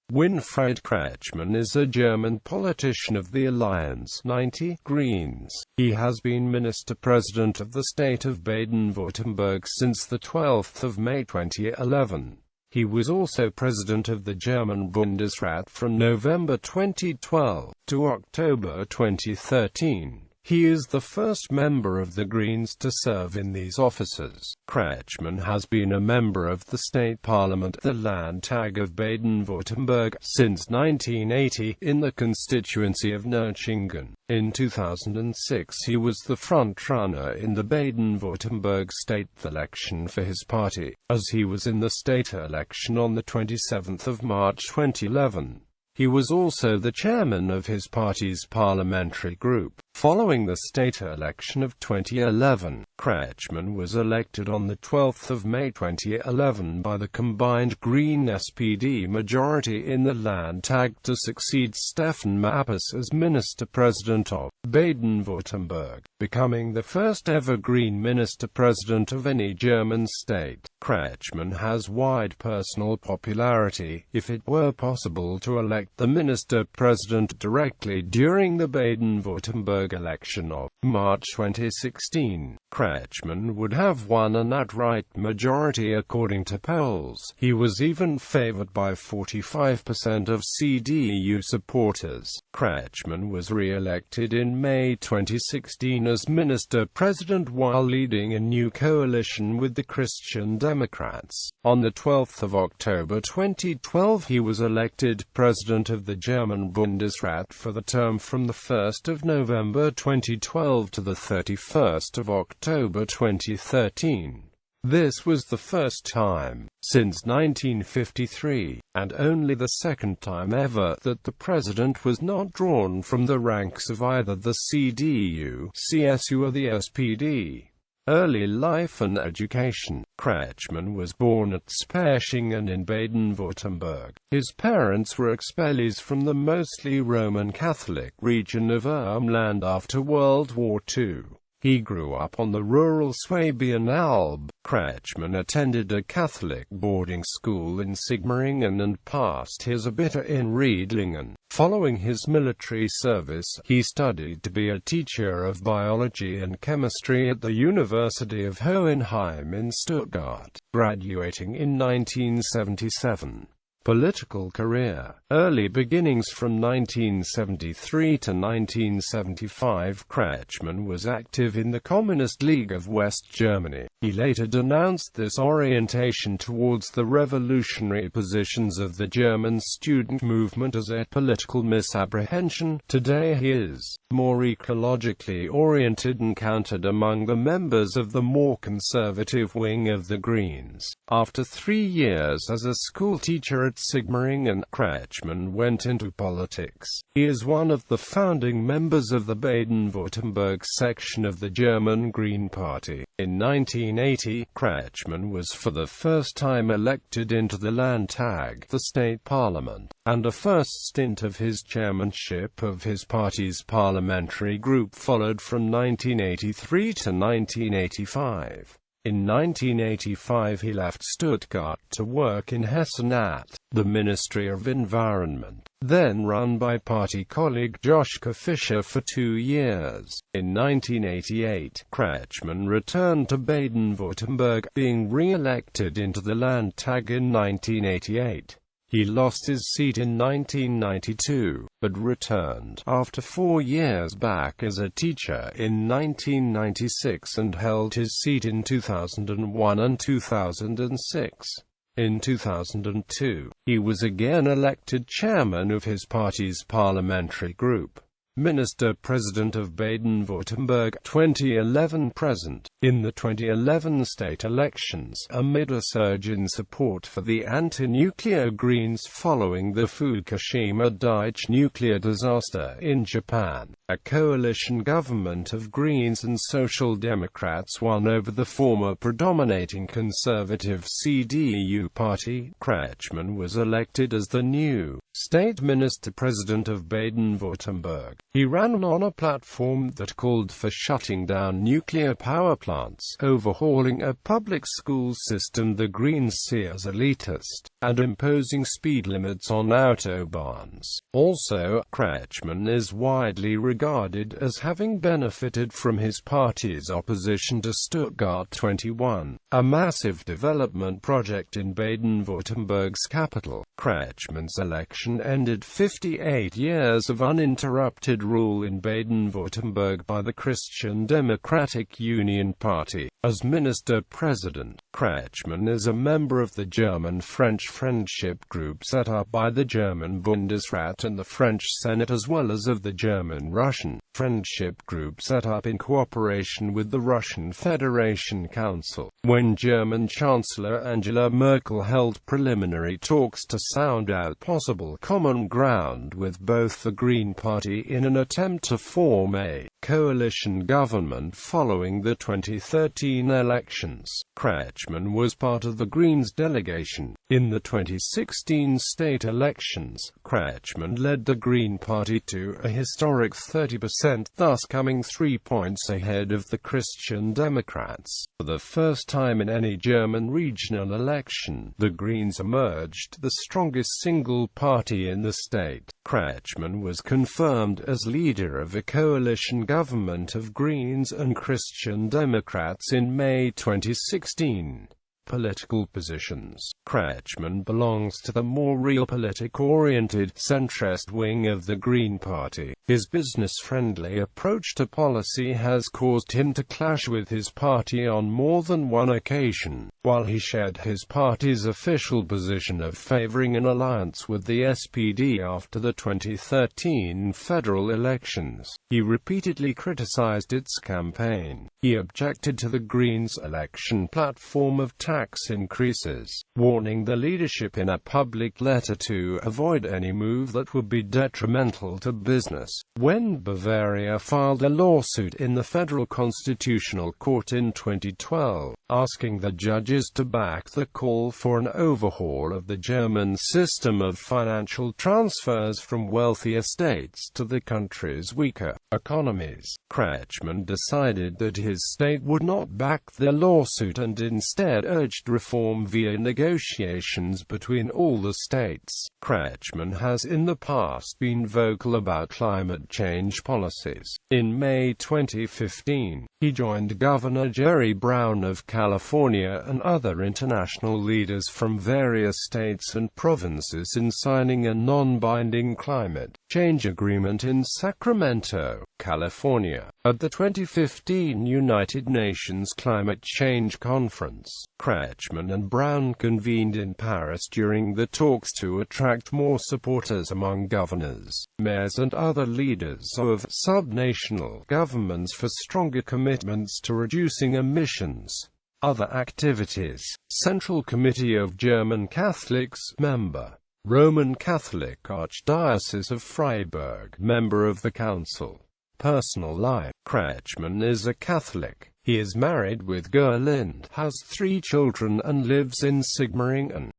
Winfried Kretschmann is a German politician of the Alliance 90 Greens. He has been Minister-President of the state of Baden-Württemberg since the 12th of May 2011. He was also President of the German Bundesrat from November 2012 to October 2013. He is the first member of the Greens to serve in these offices. Kretschmann has been a member of the state parliament, the Landtag of Baden-Württemberg, since 1980, in the constituency of Nürtingen. In 2006 he was the front-runner in the Baden-Württemberg state election for his party, as he was in the state election on the 27th of March 2011. He was also the chairman of his party's parliamentary group. Following the state election of 2011, Kretschmann was elected on the 12th of May 2011 by the combined Green-SPD majority in the Landtag to succeed Stefan Mappes as Minister-President of Baden-Württemberg, becoming the first ever Green Minister-President of any German state. Kretschmann has wide personal popularity. If it were possible to elect the Minister-President directly during the Baden-Württemberg election of March 2016, Kretschmann would have won an outright majority according to polls. He was even favored by 45% of CDU supporters. Kretschmann was re-elected in May 2016 as Minister-President while leading a new coalition with the Christian Democrats. On the 12th of October 2012 he was elected President of the German Bundesrat for the term from the 1st of November 2012 to the 31st of October 2013. This was the first time, since 1953, and only the second time ever, that the president was not drawn from the ranks of either the CDU, CSU or the SPD. Early life and education. Kretschmann was born at Sperchingen in Baden-Württemberg. His parents were expellees from the mostly Roman Catholic region of Jwnabd after World War II. He grew up on the rural Swabian Alb. Kretschmann attended a Catholic boarding school in Sigmaringen and passed his Abitur in Riedlingen. Following his military service, he studied to be a teacher of biology and chemistry at the University of Hohenheim in Stuttgart, graduating in 1977. Political career. Early beginnings. From 1973 to 1975, Kretschmann was active in the Communist League of West Germany. He later denounced this orientation towards the revolutionary positions of the German student movement as a political misapprehension. Today he is more ecologically oriented and counted among the members of the more conservative wing of the Greens. After 3 years as a school teacher at Sigmaringen, Kretschmann went into politics. He is one of the founding members of the Baden-Württemberg section of the German Green Party. In 1980, Kretschmann was for the first time elected into the Landtag, the state parliament, and a first stint of his chairmanship of his party's parliamentary group followed from 1983 to 1985. In 1985 he left Stuttgart to work in Hessen at the Ministry of Environment, then run by party colleague Joschka Fischer for 2 years. In 1988, Kretschmann returned to Baden-Württemberg, being re-elected into the Landtag in 1988. He lost his seat in 1992, but returned after 4 years back as a teacher in 1996 and held his seat in 2001 and 2006. In 2002, he was again elected chairman of his party's parliamentary group. Minister-President of Baden-Württemberg 2011-present. In the 2011 state elections, amid a surge in support for the anti-nuclear Greens following the Fukushima Daiichi nuclear disaster in Japan, a coalition government of Greens and Social Democrats won over the former predominating conservative CDU party. Kretschmann was elected as the new state minister-president of Baden-Württemberg. He ran on a platform that called for shutting down nuclear power plants plants, overhauling a public school system the Greens see as elitist, and imposing speed limits on autobahns. Also, Kretschmann is widely regarded as having benefited from his party's opposition to Stuttgart 21, a massive development project in Baden-Württemberg's capital. Kretschmann's election ended 58 years of uninterrupted rule in Baden-Württemberg by the Christian Democratic Union Party. As minister-president, Kretschmann is a member of the German-French friendship group set up by the German Bundesrat and the French Senate, as well as of the German-Russian friendship group set up in cooperation with the Russian Federation Council. When German Chancellor Angela Merkel held preliminary talks to sound out possible common ground with both the Green Party in an attempt to form a coalition government following the 2013 elections, Kretschmann was part of the Greens delegation. In the 2016 state elections, Kretschmann led the Green Party to a historic 30%, thus coming 3 points ahead of the Christian Democrats. For the first time in any German regional election, the Greens emerged the strongest single party in the state. Kretschmann was confirmed as leader of a coalition government of Greens and Christian Democrats in May 2016. Political positions. Kretschmann belongs to the more realpolitik-oriented centrist wing of the Green Party. His business-friendly approach to policy has caused him to clash with his party on more than one occasion. While he shared his party's official position of favoring an alliance with the SPD after the 2013 federal elections, he repeatedly criticized its campaign. He objected to the Greens' election platform of tax increases, warning the leadership in a public letter to avoid any move that would be detrimental to business. When Bavaria filed a lawsuit in the Federal Constitutional Court in 2012, asking the judges to back the call for an overhaul of the German system of financial transfers from wealthier states to the country's weaker economies, Kretschmann decided that his state would not back the lawsuit and instead urged reform via negotiations between all the states. Kretschmann has in the past been vocal about climate change policies. In May 2015, he joined Governor Jerry Brown of California and other international leaders from various states and provinces in signing a non-binding climate change agreement in Sacramento, California, at the 2015 United Nations Climate Change Conference. Kretschmann and Brown convened in Paris during the talks to attract more supporters among governors, mayors and other leaders of subnational governments for stronger commitments to reducing emissions. Other activities. Central Committee of German Catholics, member. Roman Catholic Archdiocese of Freiburg, member of the Council. Personal life. Kretschmann is a Catholic. He is married with Gerlind, has 3 children and lives in Sigmaringen.